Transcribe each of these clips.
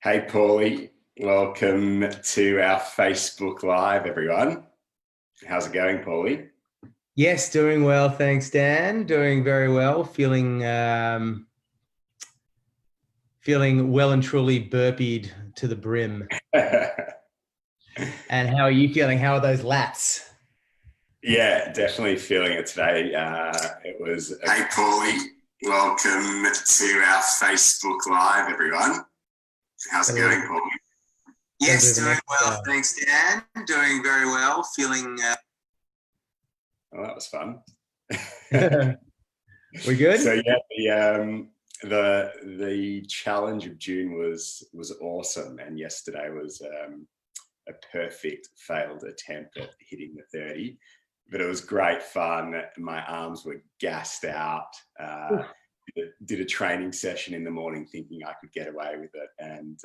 Hey, Paulie. Welcome to our Facebook Live, everyone. How's it going, Paulie? Yes, doing well. Thanks, Dan. Doing very well. Feeling well and truly burpeed to the brim. And how are you feeling? How are those lats? Yeah, definitely feeling it today. Hey, Paulie. Welcome to our Facebook Live, everyone. How's Got it a little, going, Paulie? got a bit Yes, of an doing well. echo. Thanks, Dan. Doing very well. Feeling. Oh, that was fun. We good? So yeah, the challenge of June was awesome, and yesterday was a perfect failed attempt at hitting the 30, but it was great fun. My arms were gassed out. Did a training session in the morning thinking I could get away with it, and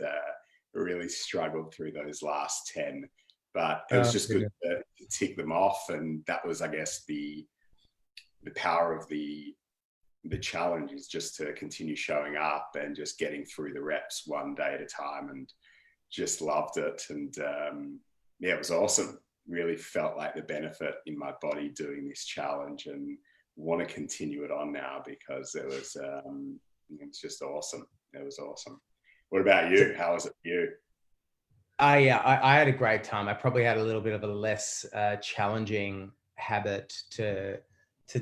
really struggled through those last 10. But it was just good Goodness. to tick them off, and that was, I guess, the power of the challenge is just to continue showing up and just getting through the reps one day at a time, and just loved it. And yeah, it was awesome. Really felt like the benefit in my body doing this challenge, and want to continue it on now because it was just awesome. It was awesome. What about you? How was it for you? I had a great time. I probably had a little bit of a less challenging habit to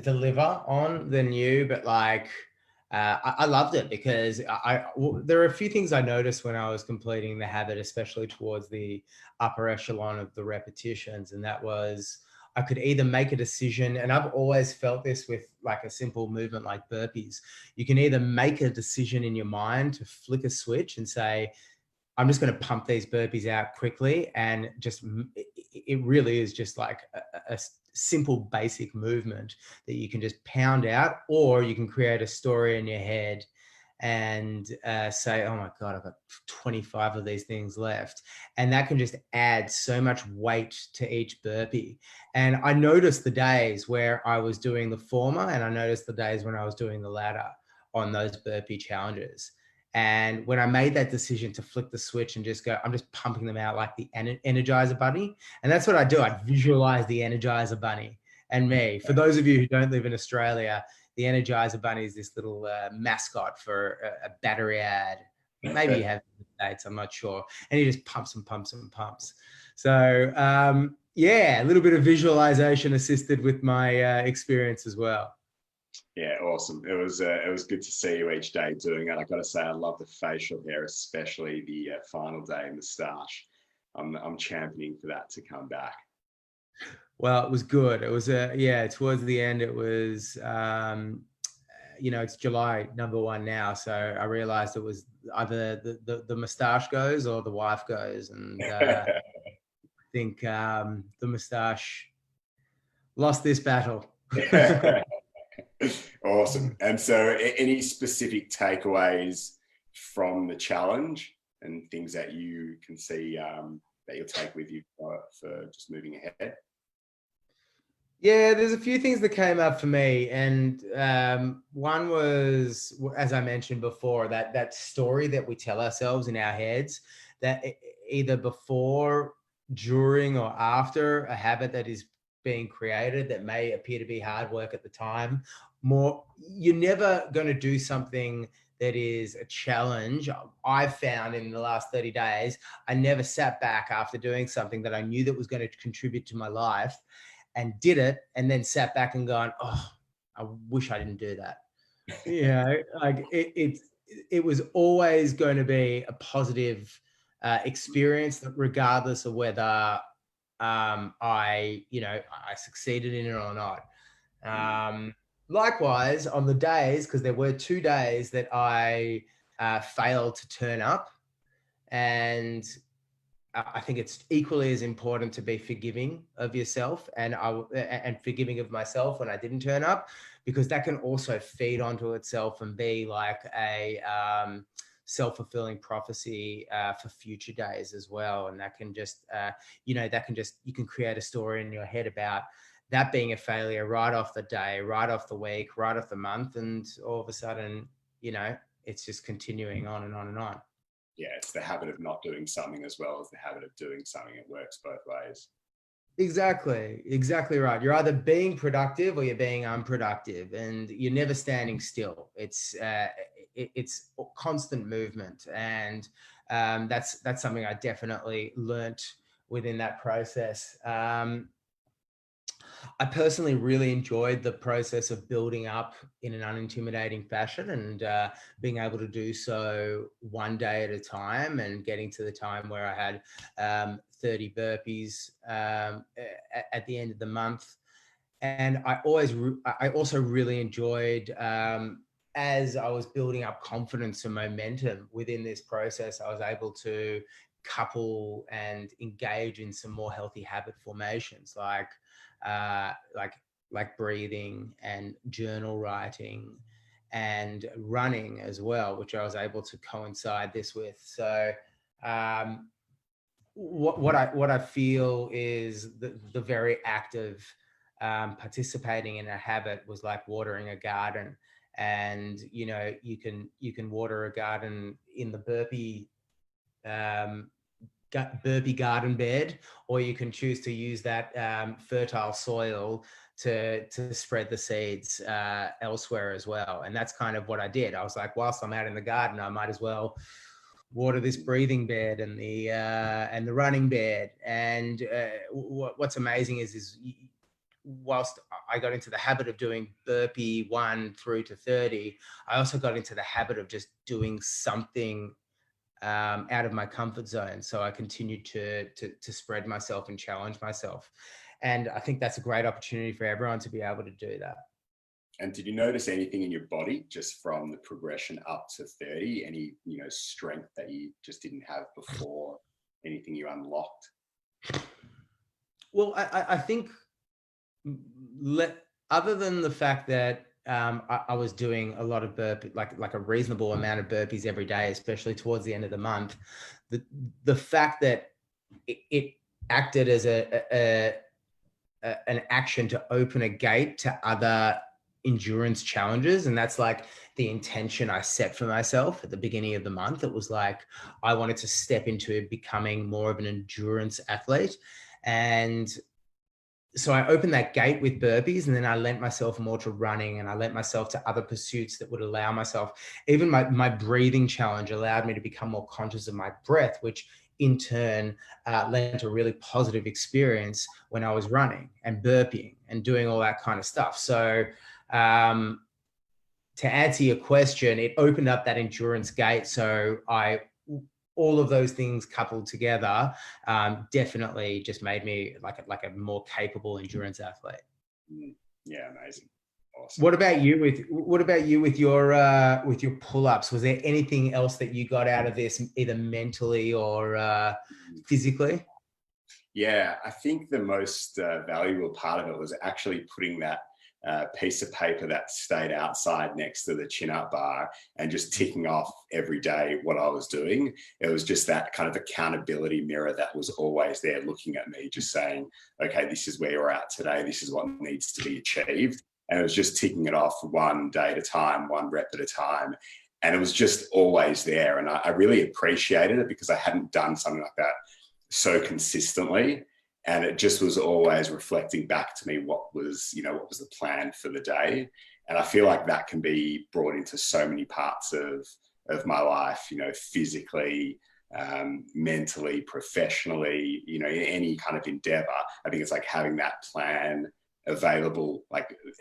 deliver on than you, but I loved it because there are a few things I noticed when I was completing the habit, especially towards the upper echelon of the repetitions, and that was I could either make a decision, and I've always felt this with like a simple movement like burpees. You can either make a decision in your mind to flick a switch and say, I'm just going to pump these burpees out quickly. And just, it really is just like a simple, basic movement that you can just pound out, or you can create a story in your head and say, oh my God, I've got 25 of these things left. And that can just add so much weight to each burpee. And I noticed the days where I was doing the former, and I noticed the days when I was doing the latter on those burpee challenges. And when I made that decision to flick the switch and just go, I'm just pumping them out like the Energizer Bunny. And that's what I do. I visualize the Energizer Bunny and me. For those of you who don't live in Australia, the Energizer Bunny is this little mascot for a battery ad. Maybe you have in the States, I'm not sure. And he just pumps and pumps and pumps. So yeah, a little bit of visualization assisted with my experience as well. Yeah, awesome. It was good to see you each day doing it. I got to say, I love the facial hair, especially the final day moustache. I'm championing for that to come back. Well, it was good. It was yeah, towards the end, it was, it's July #1 now. So I realized it was either the mustache goes or the wife goes. And I think the mustache lost this battle. Awesome. And so, any specific takeaways from the challenge and things that you can see that you'll take with you for just moving ahead? Yeah, there's a few things that came up for me, and one was, as I mentioned before, that story that we tell ourselves in our heads, that either before, during, or after a habit that is being created that may appear to be hard work at the time, you're never going to do something that is a challenge. I've found in the last 30 days, I never sat back after doing something that I knew that was going to contribute to my life and did it, and then sat back and gone, oh, I wish I didn't do that. Like it was always going to be a positive experience, regardless of whether I succeeded in it or not. Likewise, on the days, because there were 2 days that I failed to turn up, and I think it's equally as important to be forgiving of yourself and forgiving of myself when I didn't turn up, because that can also feed onto itself and be like a self-fulfilling prophecy for future days as well. And that can just, you can create a story in your head about that being a failure right off the day, right off the week, right off the month. And all of a sudden, it's just continuing on and on and on. Yeah, it's the habit of not doing something as well as the habit of doing something. It works both ways. Exactly right. You're either being productive or you're being unproductive, and you're never standing still. It's constant movement, and that's something I definitely learnt within that process. I personally really enjoyed the process of building up in an unintimidating fashion, and being able to do so one day at a time, and getting to the time where I had 30 burpees at the end of the month. And I also really enjoyed, as I was building up confidence and momentum within this process, I was able to couple and engage in some more healthy habit formations, uh, like breathing and journal writing and running as well, which I was able to coincide this with. So what I feel is the very active participating in a habit was like watering a garden. And you know, you can water a garden in the um, burpee garden bed, or you can choose to use that fertile soil to spread the seeds elsewhere as well. And that's kind of what I did. I was like, whilst I'm out in the garden, I might as well water this breathing bed and the running bed. And what's amazing is whilst I got into the habit of doing burpee 1 through to 30, I also got into the habit of just doing something out of my comfort zone. So I continued to spread myself and challenge myself. And I think that's a great opportunity for everyone to be able to do that. And did you notice anything in your body just from the progression up to 30? Any, strength that you just didn't have before? Anything you unlocked? Well, I think other than the fact that I was doing a lot of burpees, like a reasonable amount of burpees every day, especially towards the end of the month, the fact that it acted as an action to open a gate to other endurance challenges. And that's like the intention I set for myself at the beginning of the month. It was like, I wanted to step into becoming more of an endurance athlete. And so I opened that gate with burpees, and then I lent myself more to running, and I lent myself to other pursuits that would allow myself, even my breathing challenge allowed me to become more conscious of my breath, which in turn led to a really positive experience when I was running and burping and doing all that kind of stuff. So to answer your question, it opened up that endurance gate. So all of those things coupled together definitely just made me like a more capable endurance athlete. Yeah, amazing. Awesome. What about you with your pull-ups? Was there anything else that you got out of this, either mentally or physically? Yeah, I think the most valuable part of it was actually putting that piece of paper that stayed outside next to the chin-up bar and just ticking off every day what I was doing. It was just that kind of accountability mirror that was always there looking at me, just saying, okay, this is where we're at today. This is what needs to be achieved. And it was just ticking it off one day at a time, one rep at a time. And it was just always there. And I really appreciated it because I hadn't done something like that so consistently. And it just was always reflecting back to me what was the plan for the day. And I feel like that can be brought into so many parts of my life, physically, mentally, professionally, any kind of endeavor. I think it's like having that plan available,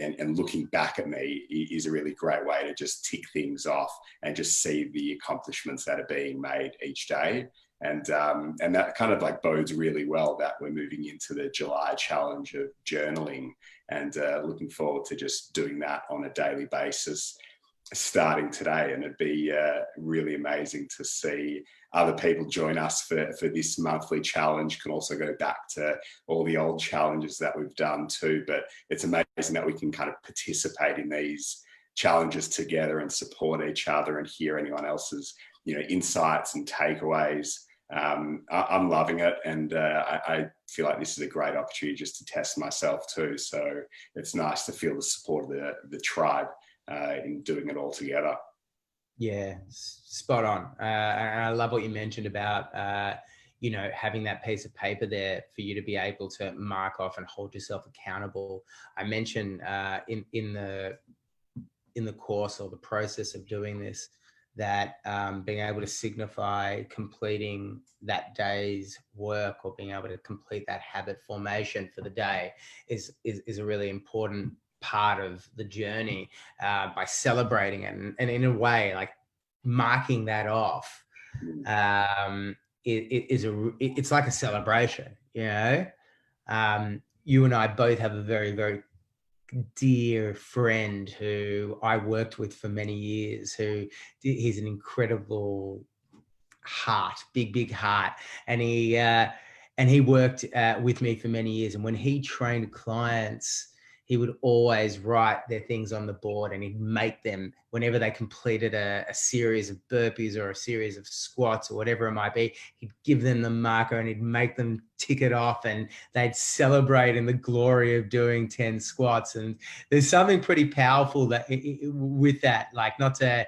and looking back at me is a really great way to just tick things off and just see the accomplishments that are being made each day. And that kind of like bodes really well that we're moving into the July challenge of journaling, and looking forward to just doing that on a daily basis starting today. And it'd be really amazing to see other people join us for this monthly challenge. Can also go back to all the old challenges that we've done too. But it's amazing that we can kind of participate in these challenges together and support each other and hear anyone else's insights and takeaways. I'm loving it, and I feel like this is a great opportunity just to test myself too. So it's nice to feel the support of the tribe in doing it all together. Yeah, spot on. And I love what you mentioned about, having that piece of paper there for you to be able to mark off and hold yourself accountable. I mentioned in the course or the process of doing this that being able to signify completing that day's work or being able to complete that habit formation for the day is a really important part of the journey, by celebrating it and in a way like marking that off. It's like a celebration. You and I both have a very, very dear friend who I worked with for many years, he's an incredible heart, big heart. And he worked with me for many years. And when he trained clients, he would always write their things on the board, and he'd make them whenever they completed a series of burpees or a series of squats or whatever it might be. He'd give them the marker and he'd make them tick it off, and they'd celebrate in the glory of doing 10 squats. And there's something pretty powerful with that, like, not to,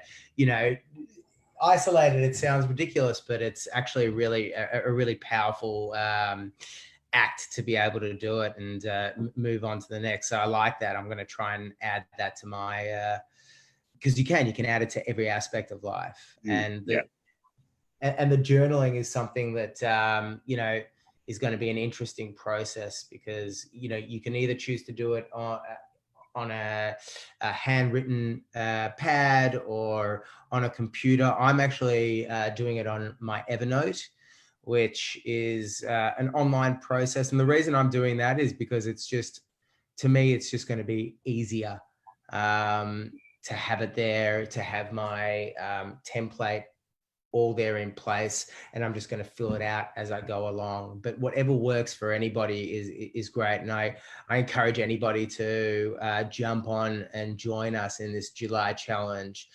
isolated, it sounds ridiculous, but it's actually really a really powerful act to be able to do it and move on to the next. So I like that. I'm going to try and add that to my because you can add it to every aspect of life. And the journaling is something that is going to be an interesting process, because you can either choose to do it on a handwritten pad or on a computer. I'm actually doing it on my Evernote, which is an online process. And the reason I'm doing that is because it's just going to be easier to have it there, to have my template all there in place, and I'm just going to fill it out as I go along. But whatever works for anybody is great. And I encourage anybody to jump on and join us in this July challenge,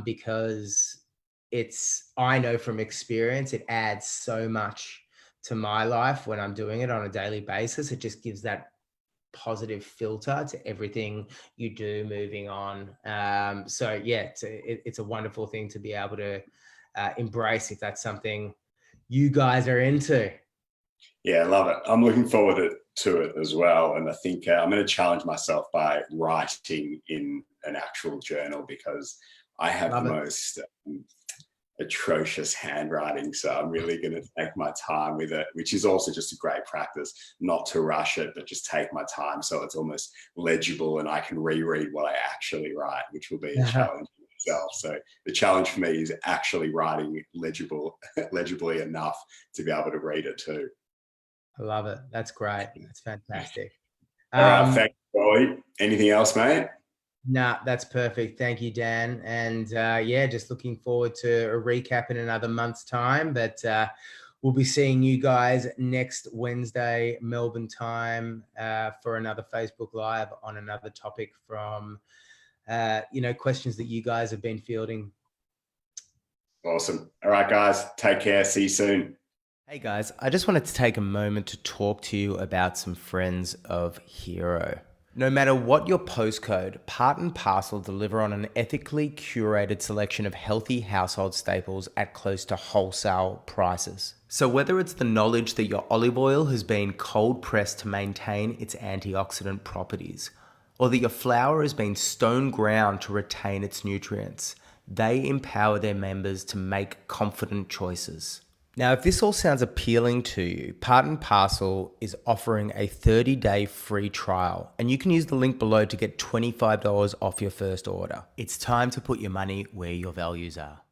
because I know from experience, it adds so much to my life when I'm doing it on a daily basis. It just gives that positive filter to everything you do moving on. So yeah, it's a wonderful thing to be able to embrace, if that's something you guys are into. Yeah, I love it. I'm looking forward to it as well. And I think I'm going to challenge myself by writing in an actual journal, because I have the most atrocious handwriting. So I'm really going to take my time with it, which is also just a great practice, not to rush it, but just take my time so it's almost legible and I can reread what I actually write, which will be a challenge in itself. So the challenge for me is actually writing legibly enough to be able to read it too. I love it. That's great. That's fantastic. All right, thanks, Ollie. Anything else, mate? Nah, that's perfect. Thank you, Dan. And just looking forward to a recap in another month's time. But we'll be seeing you guys next Wednesday, Melbourne time, for another Facebook Live on another topic from, questions that you guys have been fielding. Awesome. All right, guys. Take care. See you soon. Hey guys, I just wanted to take a moment to talk to you about some friends of Hero. No matter what your postcode, Part&Parcel deliver on an ethically curated selection of healthy household staples at close to wholesale prices. So whether it's the knowledge that your olive oil has been cold pressed to maintain its antioxidant properties, or that your flour has been stone ground to retain its nutrients, they empower their members to make confident choices. Now, if this all sounds appealing to you, Part&Parcel is offering a 30-day free trial, and you can use the link below to get $25 off your first order. It's time to put your money where your values are.